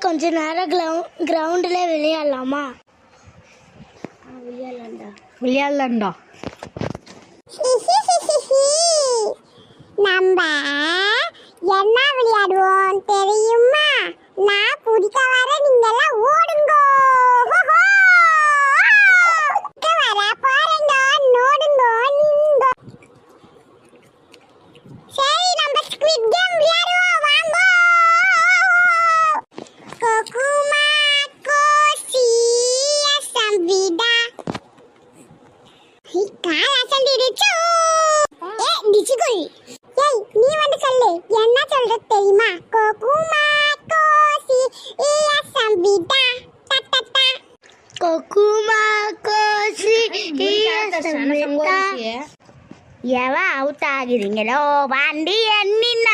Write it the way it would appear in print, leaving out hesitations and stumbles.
கொஞ்ச நேரம் கிரவுண்டில் விளையாடலாமா? விளையாடலாம்டா. நம்ம என்ன விளையாடுவோம் தெரியுமா? நான் குடிக்க வர நீங்க எல்லாம் ஓடுங்க. வர பாருங்க, நோடுங்க நீங்க. சரி, நம்ம ஸ்குவிட் கேம் விளையாடுவோம் வாங்க. கோகுமா கோசி சம்பிடா கால சொல்லிடுச்சு. டிச்சிகுல் நீ வந்து சொல்லு, என்ன சொல்ற தெரியுமா? கோகுமா கோசி சம்பிடா தட்டட்டா. கோகுமா கோசி சம்பிடா. எவ அவுட் ஆகிறீங்களோ வண்டி எண்ணின.